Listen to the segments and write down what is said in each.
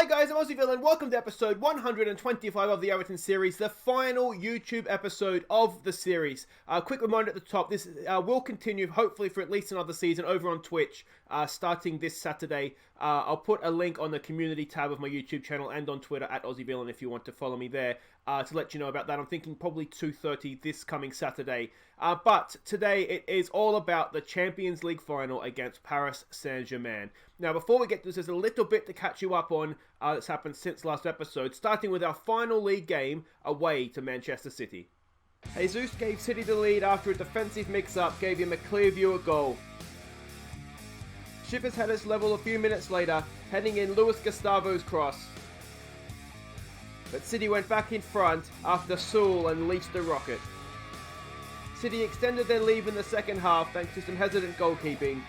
Hi guys, I'm Aussie and welcome to episode 125 of the Everton series, the final YouTube episode of the series. Quick reminder at the top, this will continue hopefully for at least another season over on Twitch, starting this Saturday. I'll put a link on the community tab of my YouTube channel and on Twitter at AussieVillain if you want to follow me there to let you know about that. I'm thinking probably 2:30 this coming Saturday. But today it is all about the Champions League final against Paris Saint-Germain. Now, before we get to this, there's a little bit to catch you up on that's happened since last episode, starting with our final league game away to Manchester City. Jesus gave City the lead after a defensive mix-up gave him a clear view of goal. Schiffer's had us level a few minutes later, heading in Luis Gustavo's cross. But City went back in front after Sewell unleashed the rocket. City extended their lead in the second half thanks to some hesitant goalkeeping,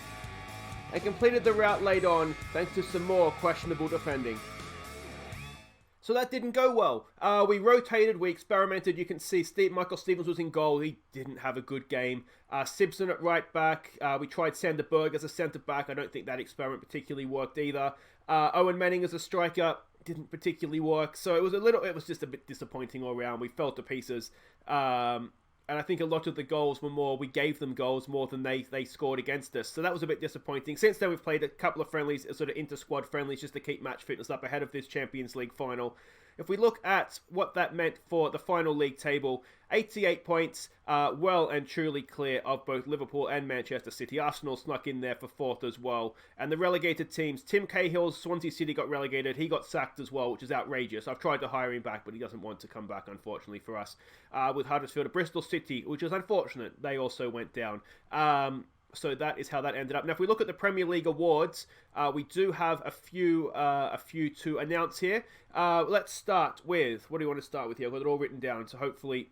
and completed the route laid on thanks to some more questionable defending. So that didn't go well. We rotated, we experimented. You can see Michael Stevens was in goal. He didn't have a good game. Simpson at right back. We tried Sander Berg as a centre back. I don't think that experiment particularly worked either. Owen Manning as a striker didn't particularly work. So it was just a bit disappointing all around. We fell to pieces. And I think a lot of the goals were more, we gave them goals more than they scored against us. So that was a bit disappointing. Since then, we've played a couple of friendlies, sort of inter-squad friendlies, just to keep match fitness up ahead of this Champions League final. If we look at what that meant for the final league table, 88 points, well and truly clear of both Liverpool and Manchester City. Arsenal snuck in there for fourth as well. And the relegated teams, Tim Cahill's Swansea City got relegated. He got sacked as well, which is outrageous. I've tried to hire him back, but he doesn't want to come back, unfortunately for us. With Huddersfield and Bristol City, which is unfortunate. They also went down. So that is how that ended up. Now, if we look at the Premier League awards, we do have a few to announce here. Let's start with, what do you want to start with here? I've got it all written down, so hopefully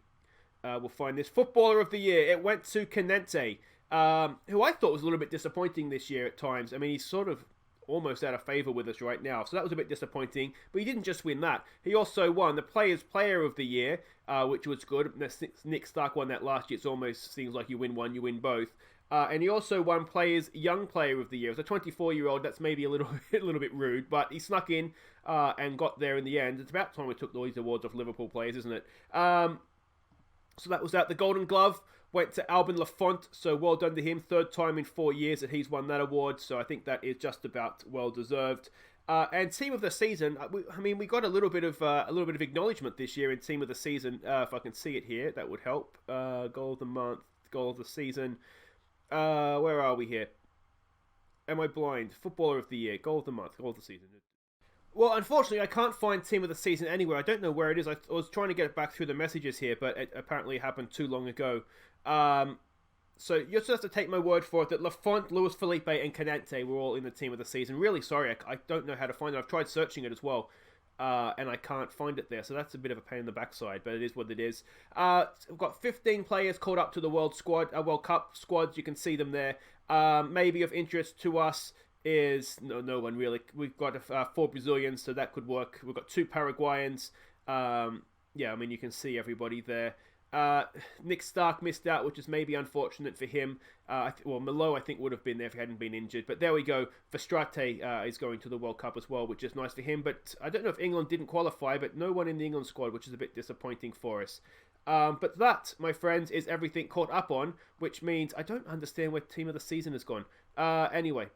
we'll find this. Footballer of the Year, it went to Canente, who I thought was a little bit disappointing this year at times. I mean, he's sort of almost out of favour with us right now, so that was a bit disappointing. But he didn't just win that. He also won the Players' Player of the Year, which was good. Nick Stark won that last year. It almost seems like you win one, you win both. And he also won Players' Young Player of the Year. As a 24-year-old, that's maybe a little bit rude, but he snuck in and got there in the end. It's about time we took all these awards off Liverpool players, isn't it? So that was that. The Golden Glove went to Albin Lafont, so well done to him. Third time in 4 years that he's won that award, so I think that is just about well deserved. And Team of the Season, we got a little bit of acknowledgement this year in Team of the Season. If I can see it here, that would help. Goal of the month, goal of the season. Where are we here? Am I blind? Footballer of the Year, goal of the month, goal of the season. Well, unfortunately, I can't find Team of the Season anywhere. I don't know where it is. I was trying to get it back through the messages here, but it apparently happened too long ago. So you just have to take my word for it that Lafont, Luis Felipe, and Canente were all in the Team of the Season. Really sorry, I don't know how to find it. I've tried searching it as well. And I can't find it there, so that's a bit of a pain in the backside, but it is what it is. We've got 15 players called up to the World Cup squads. You can see them there. Maybe of interest to us is no one really. We've got 4 Brazilians, so that could work. We've got 2 Paraguayans. You can see everybody there. Nick Stark missed out, which is maybe unfortunate for him. Malo, I think, would have been there if he hadn't been injured. But there we go. Verstraete is going to the World Cup as well, which is nice for him. But I don't know if England didn't qualify, but no one in the England squad, which is a bit disappointing for us. But that, my friends, is everything caught up on, which means I don't understand where Team of the Season has gone. Anyway,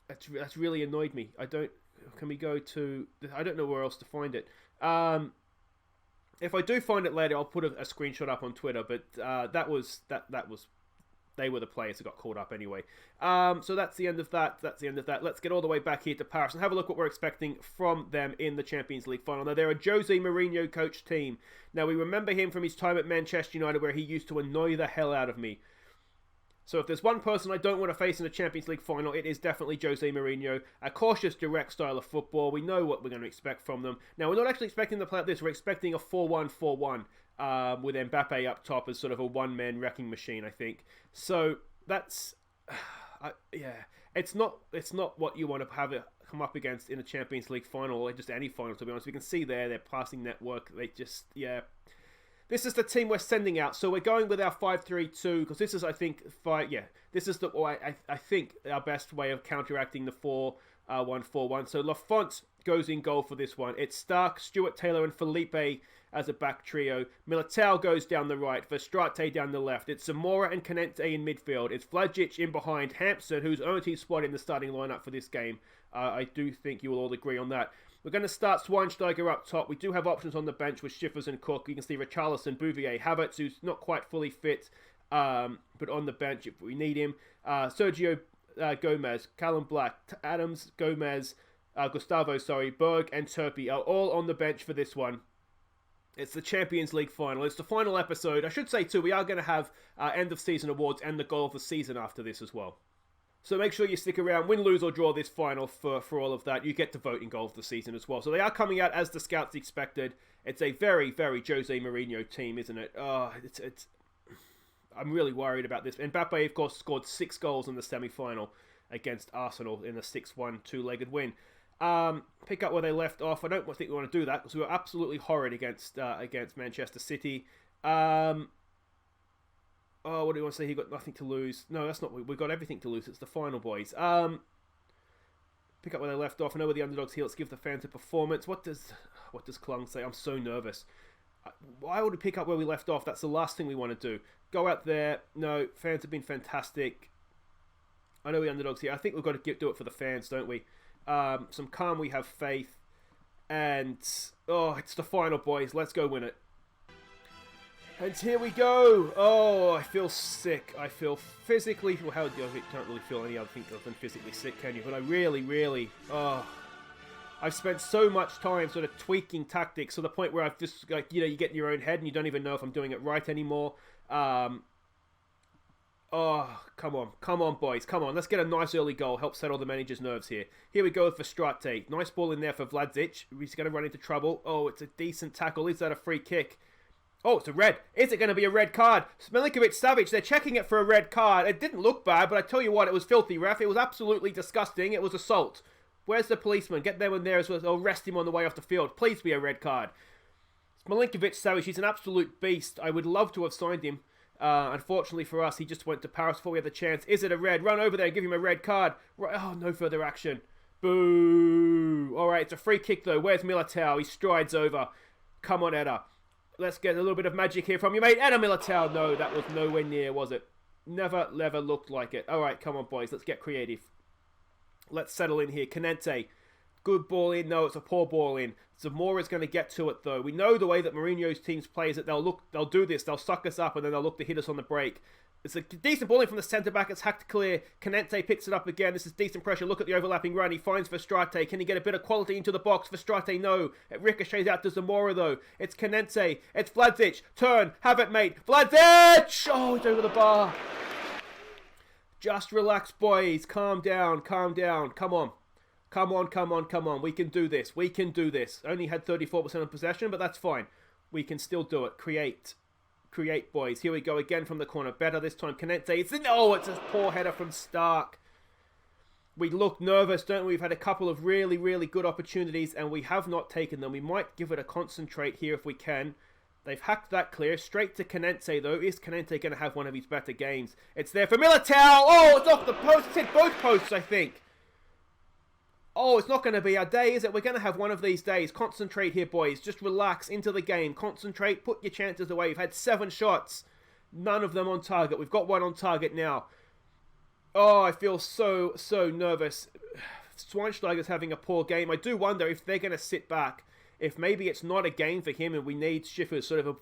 that's really annoyed me. Can we go to... I don't know where else to find it. If I do find it later, I'll put a screenshot up on Twitter. But they were the players who got called up anyway. So that's the end of that. Let's get all the way back here to Paris and have a look what we're expecting from them in the Champions League final. Now, they're a Jose Mourinho coach team. Now, we remember him from his time at Manchester United, where he used to annoy the hell out of me. So if there's one person I don't want to face in a Champions League final, it is definitely Jose Mourinho. A cautious, direct style of football. We know what we're going to expect from them. Now, we're not actually expecting them to play like this. We're expecting a 4-1-4-1 with Mbappe up top as sort of a one-man wrecking machine, I think. So that's... It's not what you want to have it come up against in a Champions League final, or just any final, to be honest. We can see there, their passing network, they just... This is the team we're sending out, so we're going with our 5-3-2 because this is, I think, this is I think our best way of counteracting the 4-1-4-1. So Lafont, goes in goal for this one. It's Stark, Stuart Taylor, and Felipe as a back trio. Militao goes down the right, Verstraete down the left. It's Zamora and Canente in midfield. It's Vlasic in behind, Hampson, who's earned his spot in the starting lineup for this game. I do think you will all agree on that. We're going to start Schweinsteiger up top. We do have options on the bench with Schiffers and Cook. You can see Richarlison, Bouvier, Havertz, who's not quite fully fit, but on the bench if we need him. Sergio Gomez, Callum Black, Adams, Gomez, Gustavo, Berg, and Turpey are all on the bench for this one. It's the Champions League final. It's the final episode. I should say, too, we are going to have end of season awards and the goal of the season after this as well. So make sure you stick around, win, lose, or draw this final for all of that. You get to vote in goal of the season as well. So they are coming out as the scouts expected. It's a very, very Jose Mourinho team, isn't it? I'm really worried about this. Mbappe, of course, scored 6 goals in the semi-final against Arsenal in a 6-1 two-legged win. Pick up where they left off. I don't think we want to do that because we were absolutely horrid against Manchester City. What do you want to say? He got nothing to lose. No, that's not. We've got everything to lose. It's the final, boys. Pick up where they left off. I know where the underdogs here. Let's give the fans a performance. What does Klung say? I'm so nervous. Why would we pick up where we left off? That's the last thing we want to do. Go out there. No, fans have been fantastic. I know the underdogs here. I think we've got to do it for the fans, don't we? Some calm, we have faith. And, it's the final, boys. Let's go win it. And here we go. Oh, I feel sick. I feel physically... Well, how do you can't really feel any other thing other than physically sick, can you? But I really... I've spent so much time sort of tweaking tactics to the point where I've just, you get in your own head and you don't even know if I'm doing it right anymore. Come on, boys. Come on, let's get a nice early goal. Help settle the manager's nerves here. Here we go for Verstraete. Nice ball in there for Vlasic. He's going to run into trouble. Oh, it's a decent tackle. Is that a free kick? Oh, it's a red. Is it going to be a red card? Milinkovic-Savic, they're checking it for a red card. It didn't look bad, but I tell you what, it was filthy, ref. It was absolutely disgusting. It was assault. Where's the policeman? Get them in there as well. Arrest him on the way off the field. Please be a red card. Milinkovic-Savic, he's an absolute beast. I would love to have signed him. Unfortunately for us, he just went to Paris before we had the chance. Is it a red? Run over there and give him a red card. Right. Oh, no further action. Boo. All right, it's a free kick, though. Where's Militao? He strides over. Come on, Eder. Let's get a little bit of magic here from you, mate. Eder Militao. No, that was nowhere near, was it? Never looked like it. All right, come on, boys. Let's get creative. Let's settle in here. Canente. Good ball in. No, it's a poor ball in. Zamora's going to get to it, though. We know the way that Mourinho's teams play is that they'll do this. They'll suck us up, and then they'll look to hit us on the break. It's a decent ball in from the centre-back. It's hacked clear. Canente picks it up again. This is decent pressure. Look at the overlapping run. He finds Verstraete. Can he get a bit of quality into the box? Verstraete, no. It ricochets out to Zamora, though. It's Canente. It's Vlasic. Turn. Have it, mate. Vlasic! Oh, he's over the bar. Just relax, boys. Calm down. Come on. Come on. We can do this. Only had 34% of possession, but that's fine. We can still do it. Create, boys. Here we go again from the corner. Better this time. Canete. It's a poor header from Stark. We look nervous, don't we? We've had a couple of really, really good opportunities, and we have not taken them. We might give it a concentrate here if we can. They've hacked that clear. Straight to Canente, though. Is Canente going to have one of his better games? It's there for Militao. Oh, it's off the post. It's hit both posts, I think. Oh, it's not going to be our day, is it? We're going to have one of these days. Concentrate here, boys. Just relax into the game. Concentrate. Put your chances away. You've had 7 shots. None of them on target. We've got one on target now. Oh, I feel so nervous. Schweinsteiger's having a poor game. I do wonder if they're going to sit back. If maybe it's not a game for him and we need Schiffers, sort of a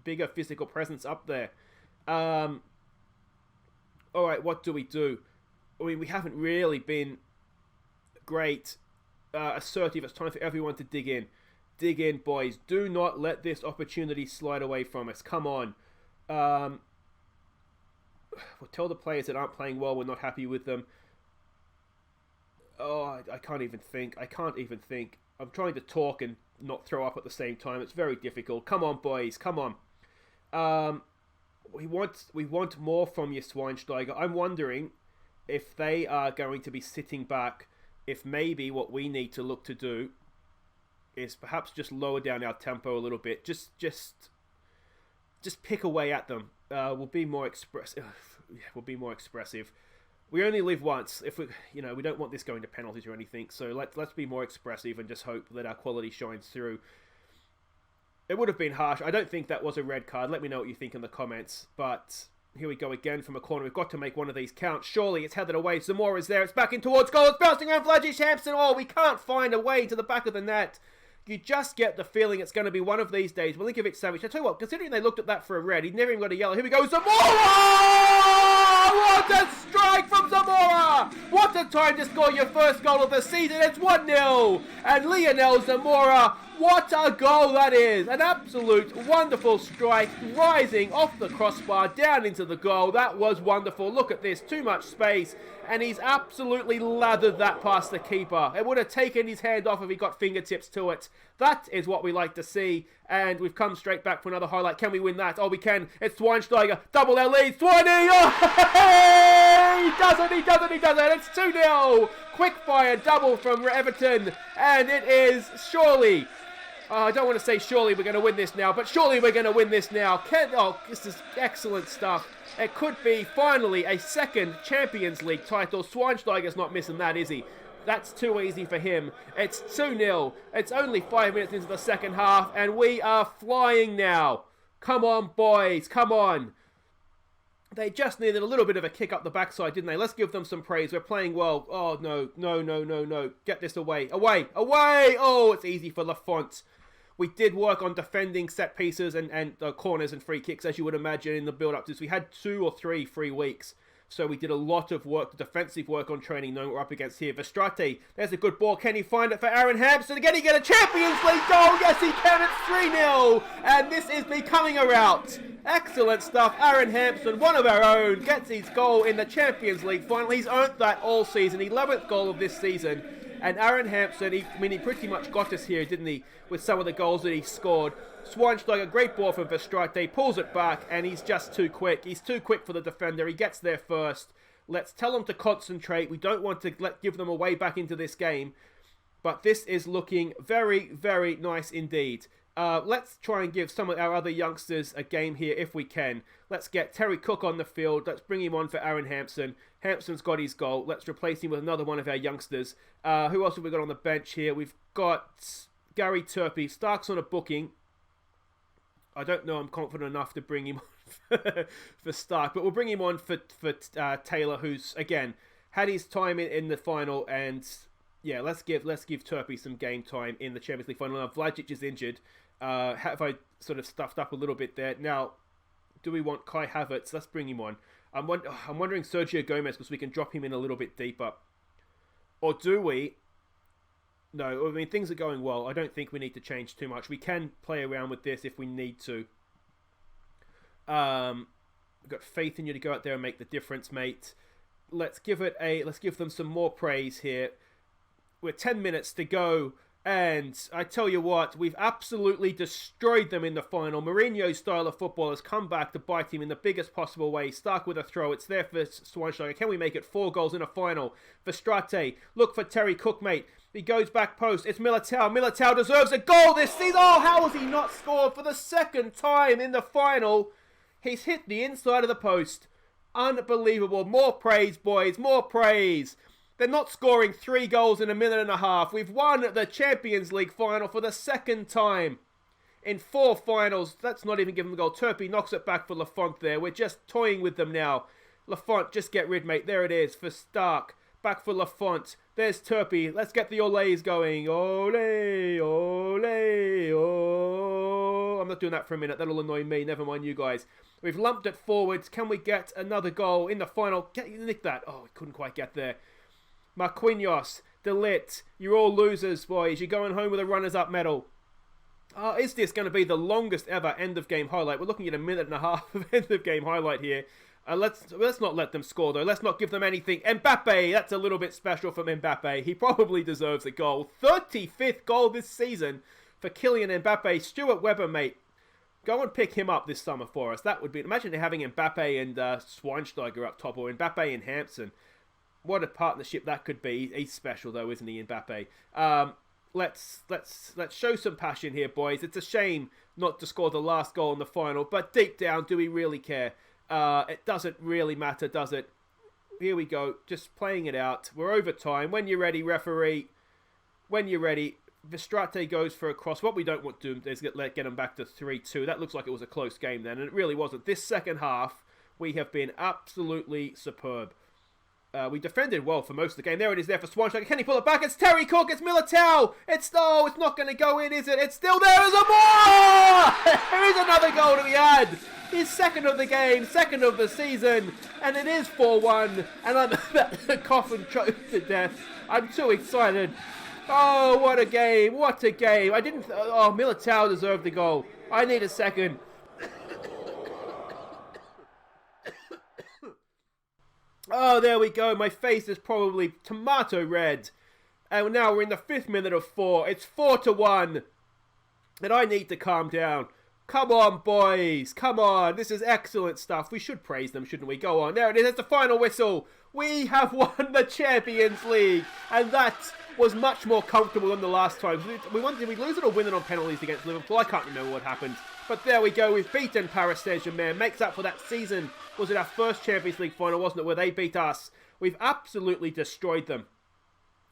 bigger physical presence up there. All right, what do we do? I mean, we haven't really been great assertive. It's time for everyone to dig in. Dig in, boys. Do not let this opportunity slide away from us. Come on. We'll tell the players that aren't playing well we're not happy with them. Oh, I can't even think. I'm trying to talk and not throw up at the same time. It's very difficult. Come on, boys. Come on. We want more from you, Schweinsteiger. I'm wondering if they are going to be sitting back. If maybe what we need to look to do is perhaps just lower down our tempo a little bit. Just pick away at them. We'll be more expressive. we only live once. If we don't want this going to penalties or anything. So let's be more expressive and just hope that our quality shines through. It would have been harsh. I don't think that was a red card. Let me know what you think in the comments. But here we go again from a corner. We've got to make one of these count. Surely it's headed away. Zamora's there. It's back in towards goal. It's bouncing around Vladic Hampson. Oh, we can't find a way to the back of the net. You just get the feeling it's going to be one of these days. Milinkovic-Savic. I tell you what, considering they looked at that for a red, he'd never even got a yellow. Here we go. Zamora! What a strike from Zamora! What a time to score your first goal of the season. It's 1-0. And Lionel Zamora, what a goal that is. An absolute wonderful strike, rising off the crossbar down into the goal. That was wonderful. Look at this. Too much space. And he's absolutely lathered that past the keeper. It would have taken his hand off if he got fingertips to it. That is what we like to see. And we've come straight back for another highlight. Can we win that? Oh, we can. It's Schweinsteiger. Double their lead. 20! Oh! He doesn't. It's 2-0. Quick fire double from Everton. And it is surely... I don't want to say surely we're going to win this now, but surely we're going to win this now. This is excellent stuff. It could be finally a second Champions League title. Schweinsteiger's not missing that, is he? That's too easy for him. It's 2-0. It's only 5 minutes into the second half, and we are flying now. Come on, boys. Come on. They just needed a little bit of a kick up the backside, didn't they? Let's give them some praise. We're playing well. Oh, no. Get this away. Away. Oh, it's easy for Lafont. We did work on defending set pieces and corners and free kicks, as you would imagine, in the build-up to this. We had 2 or 3 free weeks, so we did a lot of work, defensive work on training, knowing what we're up against here. Verstraete, there's a good ball. Can he find it for Aaron Hampson? Can he get a Champions League goal? Yes, he can. It's 3-0, and this is becoming a rout. Excellent stuff. Aaron Hampson, one of our own, gets his goal in the Champions League final. He's earned that all season. 11th goal of this season. And Aaron Hampson, he pretty much got us here, didn't he, with some of the goals that he scored. Schweinsteiger, great ball from Verstraete, pulls it back, and he's just too quick. He's too quick for the defender. He gets there first. Let's tell them to concentrate. We don't want to give them a way back into this game. But this is looking very, very nice indeed. Let's try and give some of our other youngsters a game here if we can. Let's get Terry Cook on the field. Let's bring him on for Aaron Hampson. Hampson's got his goal. Let's replace him with another one of our youngsters. Who else have we got on the bench here? We've got Gary Turpie. Stark's on a booking. I don't know I'm confident enough to bring him on for Stark, but we'll bring him on for Taylor, who's, again, had his time in the final. And, yeah, let's give Turpie some game time in the Champions League final. Now, Vladic is injured. Have I sort of stuffed up a little bit there? Now, do we want Kai Havertz? Let's bring him on. I'm wondering Sergio Gomez, because we can drop him in a little bit deeper. Or do we? No, I mean, things are going well. I don't think we need to change too much. We can play around with this if we need to. We've got faith in you to go out there and make the difference, mate. Let's give them some more praise here. We're 10 minutes to go. And I tell you what, we've absolutely destroyed them in the final. Mourinho's style of football has come back to bite him in the biggest possible way. Stark with a throw. It's there for Schweinsteiger. Can we make it 4 goals in a final? Verstraete, look for Terry Cook, mate. He goes back post. It's Militao. Militao deserves a goal this season. Oh, how has he not scored for the second time in the final? He's hit the inside of the post. Unbelievable. More praise, boys. More praise. They're not scoring 3 goals in a minute and a half. We've won the Champions League final for the second time in 4 finals. That's not even giving them a goal. Turpie knocks it back for Lafont there. We're just toying with them now. Lafont, just get rid, mate. There it is for Stark. Back for Lafont. There's Turpie. Let's get the Olays going. Ole, ole, oh. I'm not doing that for a minute. That'll annoy me. Never mind you guys. We've lumped it forwards. Can we get another goal in the final? Nick that. Oh, we couldn't quite get there. Marquinhos, De Ligt, you're all losers, boys. You're going home with a runners-up medal. Is this going to be the longest ever end-of-game highlight? We're looking at a minute and a half of end-of-game highlight here. Let's not let them score, though. Let's not give them anything. Mbappe, that's a little bit special from Mbappe. He probably deserves a goal. 35th goal this season for Kylian Mbappe. Stuart Webber, mate. Go and pick him up this summer for us. That would be... Imagine having Mbappe and Schweinsteiger up top, or Mbappe and Hampson. What a partnership that could be. He's special, though, isn't he, Mbappe? Let's show some passion here, boys. It's a shame not to score the last goal in the final, but deep down, do we really care? It doesn't really matter, does it? here we go. Just playing it out. We're over time. When you're ready, referee. When you're ready. Verstraete goes for a cross. What we don't want to do is get them back to 3-2. That looks like it was a close game then, and it really wasn't. This second half, we have been absolutely superb. We defended well for most of the game. There it is there for Schweinsteiger. Can he pull it back? It's Terry Cook. It's Militao. It's not going to go in, is it? It's still there. There's a more! There is another goal to be had. His second of the game, second of the season, and it is 4-1. And I'm about to cough and choke to death. I'm too excited. Oh, what a game. What a game. Militao deserved the goal. I need a second. Oh, there we go. My face is probably tomato red. And now we're in the 5th minute of 4. It's 4-1. And I need to calm down. Come on, boys. Come on. This is excellent stuff. We should praise them, shouldn't we? Go on. There it is. It's the final whistle. We have won the Champions League. And that was much more comfortable than the last time. Did we lose it or win it on penalties against Liverpool? I can't remember what happened. But there we go. We've beaten Paris Saint-Germain. Makes up for that season. Was it our first Champions League final, wasn't it, where they beat us? We've absolutely destroyed them.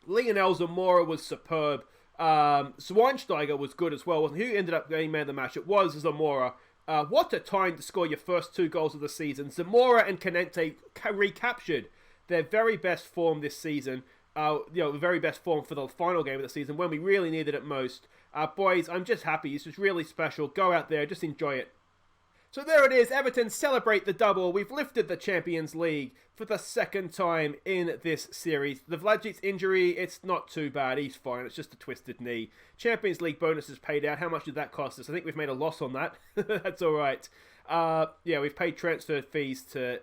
Lionel Zamora was superb. Schweinsteiger was good as well, wasn't he? Who ended up getting man of the match? It was Zamora. What a time to score your first 2 goals of the season. Zamora and Canente recaptured their very best form this season. The very best form for the final game of the season when we really needed it most. Boys, I'm just happy. This was really special. Go out there, just enjoy it. So there it is. Everton celebrate the double. We've lifted the Champions League for the 2nd time in this series. The Vladic's injury, it's not too bad. He's fine. It's just a twisted knee. Champions League bonuses paid out. How much did that cost us? I think we've made a loss on that. That's all right. We've paid transfer fees to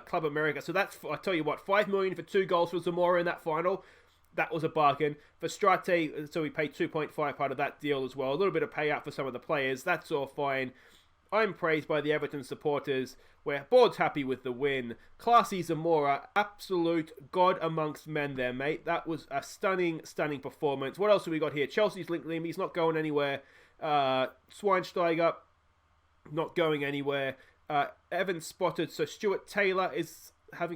Club America. So that's, I tell you what, $5 million for 2 goals for Zamora in that final. That was a bargain. For Strate, so we paid 2.5 part of that deal as well. A little bit of payout for some of the players. That's all fine. I'm praised by the Everton supporters. We're board's happy with the win. Classy Zamora, absolute god amongst men there, mate. That was a stunning, stunning performance. What else have we got here? Chelsea's linked him. He's not going anywhere. Schweinsteiger, not going anywhere. Evans spotted. So Stuart Taylor is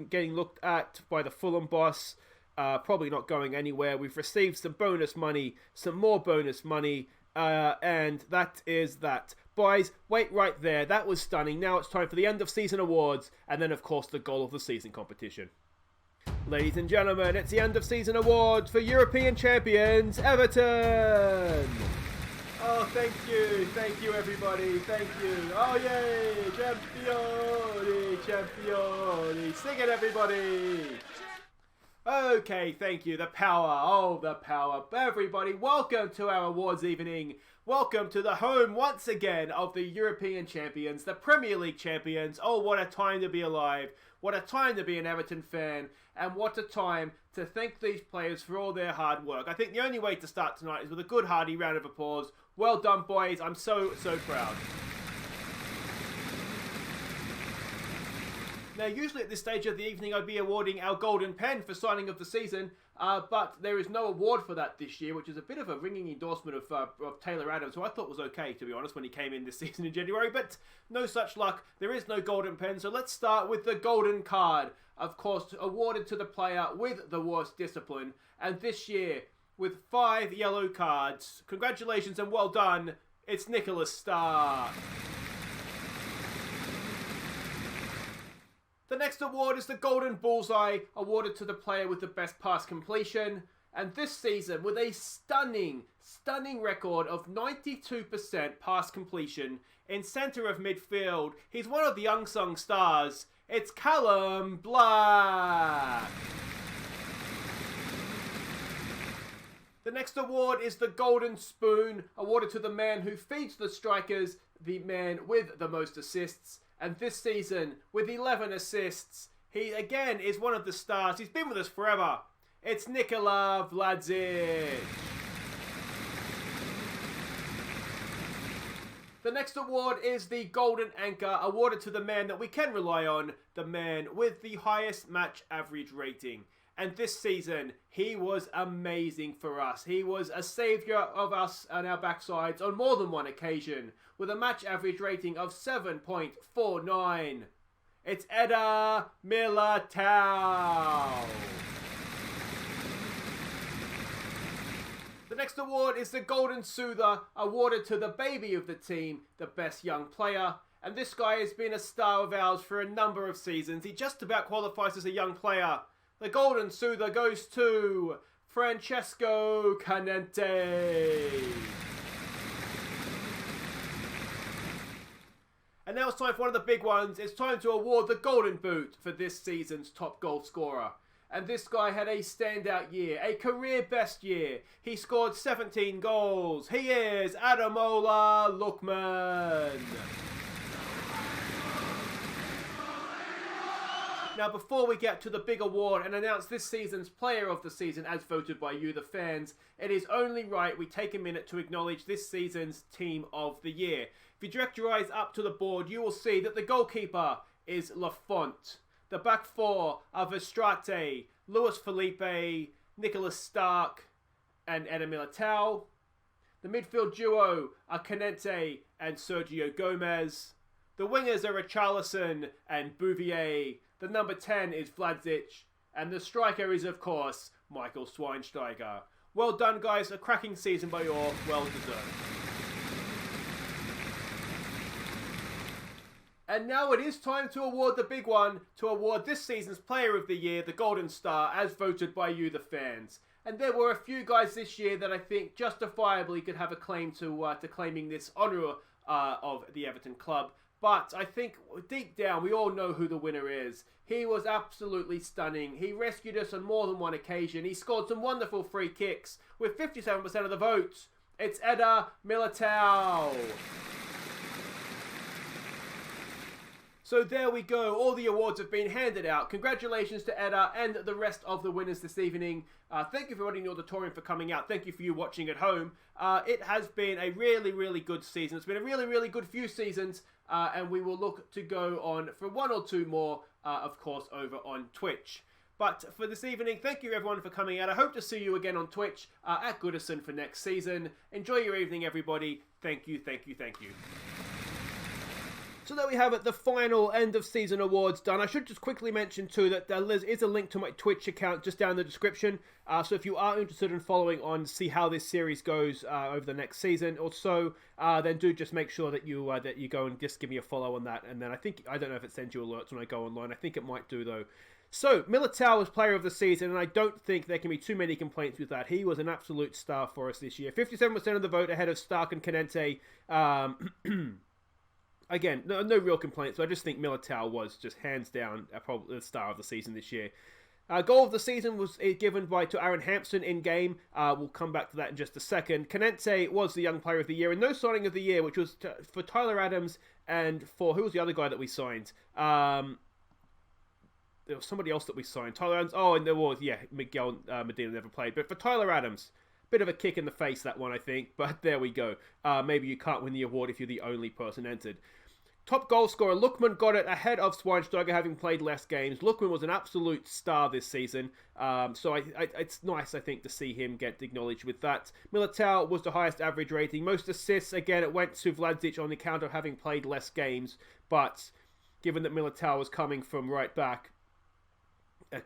getting looked at by the Fulham boss. Probably not going anywhere. We've received some bonus money, some more bonus money. And that is that. Boys, wait right there. That was stunning. Now it's time for the end of season awards. And then, of course, the goal of the season competition. Ladies and gentlemen, it's the end of season awards for European champions, Everton. Oh, thank you. Thank you, everybody. Thank you. Oh, yay. Championi, championi. Sing it, everybody. Okay, thank you. The power. Oh, the power. Everybody, welcome to our awards evening. Welcome to the home, once again, of the European champions, the Premier League champions. Oh, what a time to be alive. What a time to be an Everton fan. And what a time to thank these players for all their hard work. I think the only way to start tonight is with a good, hearty round of applause. Well done, boys. I'm so, so proud. Now, usually at this stage of the evening, I'd be awarding our golden pen for signing of the season, but there is no award for that this year, which is a bit of a ringing endorsement of Taylor Adams, who I thought was okay, to be honest, when he came in this season in January, but no such luck. There is no golden pen, so let's start with the golden card, of course, awarded to the player with the worst discipline, and this year, with 5 yellow cards, congratulations and well done, it's Nicholas Starr. The next award is the Golden Bullseye, awarded to the player with the best pass completion. And this season, with a stunning record of 92% pass completion in centre of midfield, he's one of the unsung stars. It's Callum Black. The next award is the Golden Spoon, awarded to the man who feeds the strikers, the man with the most assists. And this season, with 11 assists, he again is one of the stars. He's been with us forever. It's Nikola Vlasic. The next award is the Golden Anchor, awarded to the man that we can rely on, the man with the highest match average rating. And this season, he was amazing for us. He was a saviour of us and our backsides on more than one occasion, with a match average rating of 7.49. It's Eder Militao. The next award is the Golden Soother, awarded to the baby of the team, the best young player. And this guy has been a star of ours for a number of seasons. He just about qualifies as a young player. The Golden Soother goes to Francesco Canente. And now it's time for one of the big ones. It's time to award the Golden Boot for this season's top goal scorer. And this guy had a standout year, a career best year. He scored 17 goals. He is Ademola Lookman. Now, before we get to the big award and announce this season's player of the season as voted by you, the fans, it is only right we take a minute to acknowledge this season's team of the year. If you direct your eyes up to the board, you will see that the goalkeeper is Lafont. The back four are Verstrate, Luis Felipe, Nicholas Stark, and Eder Militao. The midfield duo are Canente and Sergio Gomez. The wingers are Richarlison and Bouvier. The number 10 is Vlasic. And the striker is, of course, Michael Schweinsteiger. Well done, guys. A cracking season by you all. Well deserved. And now it is time to award the big one, to award this season's Player of the Year, the Golden Star, as voted by you, the fans. And there were a few guys this year that I think justifiably could have a claim to claiming this honour of the Everton club. But I think deep down we all know who the winner is. He was absolutely stunning. He rescued us on more than one occasion. He scored some wonderful free kicks with 57% of the votes. It's Eder Militao. So there we go, all the awards have been handed out. Congratulations to Eder and the rest of the winners this evening. Thank you for running the auditorium for coming out. Thank you for you watching at home. It has been a really, really good season. It's been a really, really good few seasons. And we will look to go on for one or two more, of course, over on Twitch. But for this evening, thank you everyone for coming out. I hope to see you again on Twitch at Goodison for next season. Enjoy your evening, everybody. Thank you, thank you, thank you. So there we have it, the final end of season awards done. I should just quickly mention too that there is a link to my Twitch account just down in the description. So if you are interested in following on to see how this series goes over the next season or so, then do just make sure that you go and just give me a follow on that. And then I don't know if it sends you alerts when I go online. I think it might do though. So, Militao was player of the season, and I don't think there can be too many complaints with that. He was an absolute star for us this year. 57% of the vote ahead of Stark and Canente. Again, no real complaints, so I just think Militao was just hands down probably the star of the season this year. Goal of the season was given to Aaron Hampson in-game. We'll come back to that in just a second. Canente was the young player of the year, and no signing of the year, which was for Tyler Adams and for... Who was the other guy that we signed? There was somebody else that we signed. Tyler Adams. Oh, and there was, Miguel Medina never played. But for Tyler Adams, bit of a kick in the face, that one, I think. But there we go. Maybe you can't win the award if you're the only person entered. Top goal scorer, Lookman got it ahead of Schweinsteiger, having played less games. Lookman was an absolute star this season. So it's nice, I think, to see him get acknowledged with that. Militao was the highest average rating. Most assists, again, it went to Vlasic on account of having played less games. But given that Militao was coming from right back, they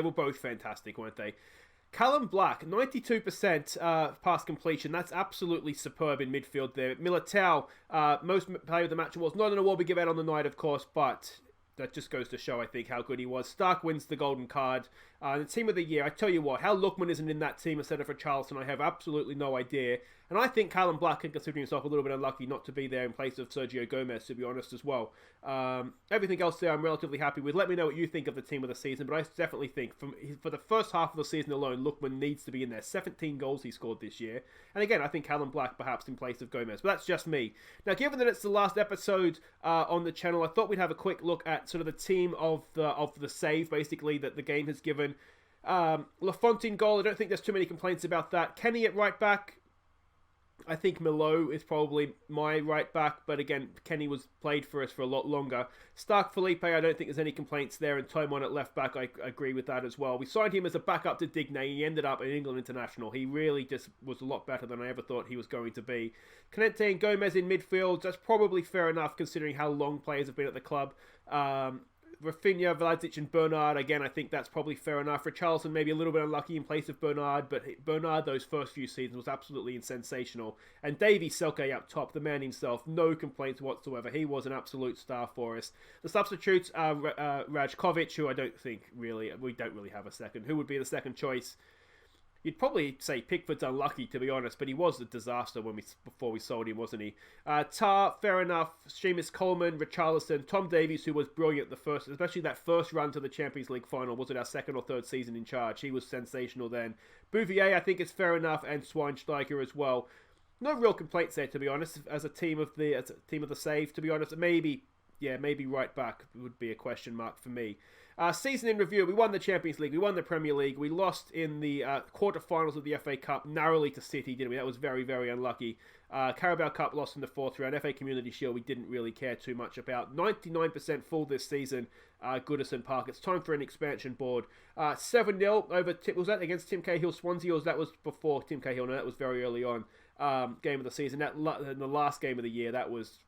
were both fantastic, weren't they? Callum Black, 92% pass completion. That's absolutely superb in midfield there. Militao, most player of the match awards. Not an award we give out on the night, of course, but that just goes to show, I think, how good he was. Stark wins the golden card. The team of the year, I tell you what, how Lookman isn't in that team instead of Richarlison, I have absolutely no idea. And I think Callum Black can consider himself a little bit unlucky not to be there in place of Sergio Gomez, to be honest, as well. Everything else there I'm relatively happy with. Let me know what you think of the team of the season, but I definitely think for the first half of the season alone, Lookman needs to be in there. 17 goals he scored this year. And again, I think Callum Black perhaps in place of Gomez, but that's just me. Now, given that it's the last episode on the channel, I thought we'd have a quick look at sort of the team of the save, basically, that the game has given. Lafont in goal, I don't think there's too many complaints about that. Kenny at right back, I think Milo is probably my right back, but again, Kenny was played for us for a lot longer. Stark Felipe, I don't think there's any complaints there, and Tomon at left back, I agree with that as well. We signed him as a backup to Digne. He ended up an England international. He really just was a lot better than I ever thought he was going to be. Canete and Gomez in midfield, that's probably fair enough considering how long players have been at the club. Rafinha, Vlasic and Bernard, again, I think that's probably fair enough. Richarlison maybe a little bit unlucky in place of Bernard, but Bernard those first few seasons was absolutely sensational. And Davy Selke up top, the man himself, no complaints whatsoever. He was an absolute star for us. The substitutes are Rajkovic, who I don't think really, we don't really have a second. Who would be the second choice? You'd probably say Pickford's unlucky, to be honest, but he was a disaster before we sold him, wasn't he? Tar, fair enough. Seamus Coleman, Richarlison, Tom Davies, who was brilliant the first, especially that first run to the Champions League final. Was it our second or third season in charge? He was sensational then. Bouvier, I think, is fair enough, and Schweinsteiger as well. No real complaints there, to be honest. As a team of the save, to be honest, maybe right back would be a question mark for me. Season in review, we won the Champions League, we won the Premier League, we lost in the quarterfinals of the FA Cup narrowly to City, didn't we? That was very, very unlucky. Carabao Cup lost in the fourth round. FA Community Shield we didn't really care too much about. 99% full this season, Goodison Park. It's time for an expansion board. 7-0 over, was that against Tim Cahill Swansea, or that was before Tim Cahill? No, that was very early on. Game of the season. In the last game of the year, that was,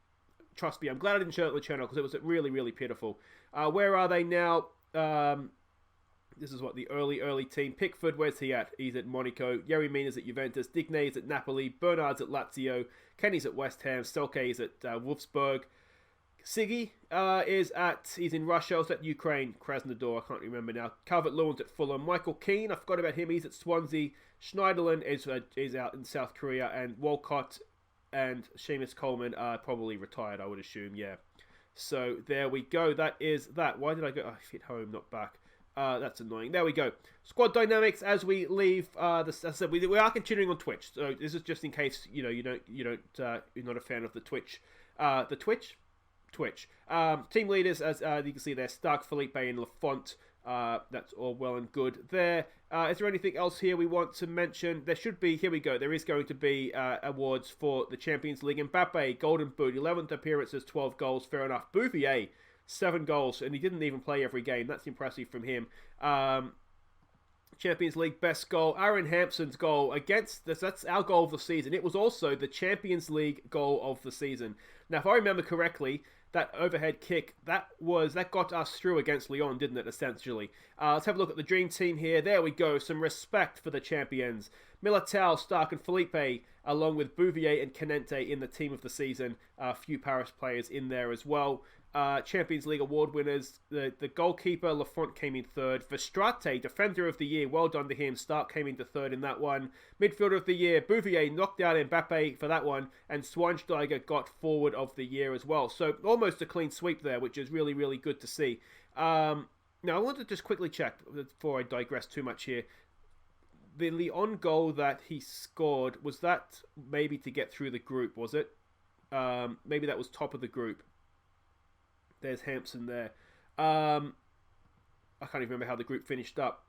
trust me, I'm glad I didn't show it on the channel because it was really, really pitiful. Where are they now? This is what the early team. Pickford, where's he at? He's at Monaco. Yerry Mina's at Juventus. Digne's at Napoli. Bernard's at Lazio. Kenny's at West Ham. Selke is at Wolfsburg. Siggy he's in Russia. It's at Ukraine. Krasnodar, I can't remember now. Calvert-Lewin's at Fulham. Michael Keane, I forgot about him. He's at Swansea. Schneiderlin is out in South Korea. And Walcott and Seamus Coleman are probably retired, I would assume, yeah. So there we go. That is that. Why did I go? I hit home, not back. That's annoying. There we go. Squad dynamics as we leave. As I said, we are continuing on Twitch. So this is just in case you're not a fan of the Twitch. Twitch. Team leaders, as you can see there, Stark, Felipe, and Lafont. That's all well and good there. Is there anything else here we want to mention? There should be. Here we go. There is going to be awards for the Champions League. Mbappe, Golden Boot, 11th appearances, 12 goals. Fair enough. Bouvier, 7 goals, and he didn't even play every game. That's impressive from him. Champions League best goal. Aaron Hampson's goal against this. That's our goal of the season. It was also the Champions League goal of the season. Now, if I remember correctly, that overhead kick, that got us through against Lyon, didn't it, essentially? Let's have a look at the dream team here. There we go. Some respect for the champions. Militao, Stark and Felipe, along with Bouvier and Canente in the team of the season. A few Paris players in there as well. Champions League award winners. The goalkeeper, Lafont, came in third. Verstrate, defender of the year. Well done to him. Stark came into third in that one. Midfielder of the year, Bouvier knocked out Mbappe for that one. And Schweinsteiger got forward of the year as well. So almost a clean sweep there, which is really, really good to see. Now, I want to just quickly check before I digress too much here. The Lyon goal that he scored, was that maybe to get through the group, was it? Maybe that was top of the group. There's Hampson there. I can't even remember how the group finished up.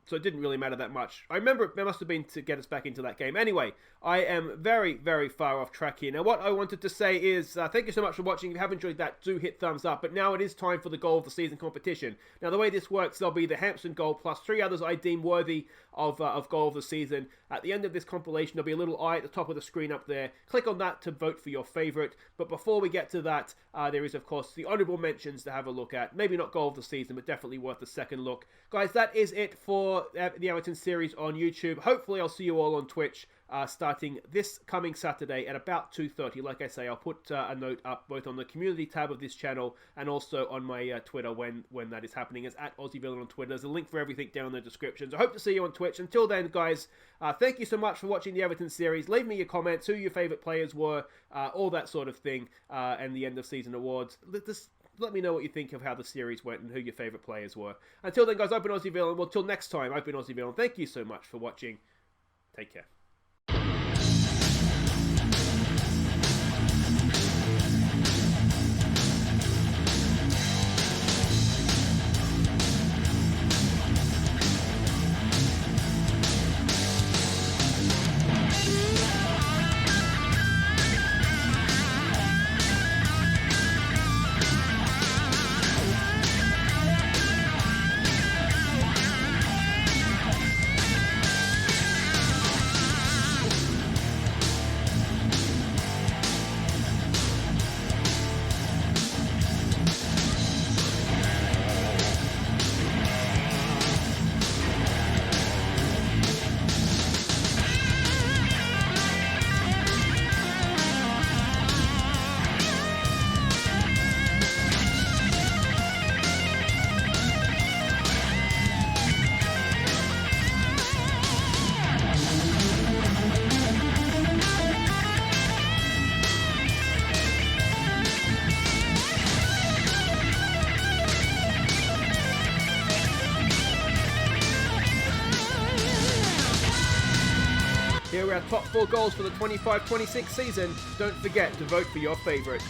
So it didn't really matter that much. I remember it must have been to get us back into that game. Anyway, I am very, very far off track here. Now, what I wanted to say is, thank you so much for watching. If you have enjoyed that, do hit thumbs up. But now it is time for the goal of the season competition. Now, the way this works, there'll be the Hampson goal plus 3 others I deem worthy of goal of the season. At the end of this compilation, there'll be a little eye at the top of the screen up there. Click on that to vote for your favourite. But before we get to that, there is, of course, the honourable mentions to have a look at. Maybe not goal of the season, but definitely worth a second look. Guys, that is it for the Everton series on YouTube. Hopefully, I'll see you all on Twitch starting this coming Saturday at about 2:30. Like I say, I'll put a note up both on the community tab of this channel and also on my Twitter when that is happening. It's at AussieVillain on Twitter. There's a link for everything down in the description. So I hope to see you on Twitch. Until then, guys, thank you so much for watching the Everton series. Leave me your comments, who your favourite players were, all that sort of thing, and the end of season awards. Let me know what you think of how the series went and who your favourite players were. Until then, guys, I've been AussieVillain. Well, till next time, I've been AussieVillain. Thank you so much for watching. Take care. hear our top 4 goals for the 25-26 season, don't forget to vote for your favourite.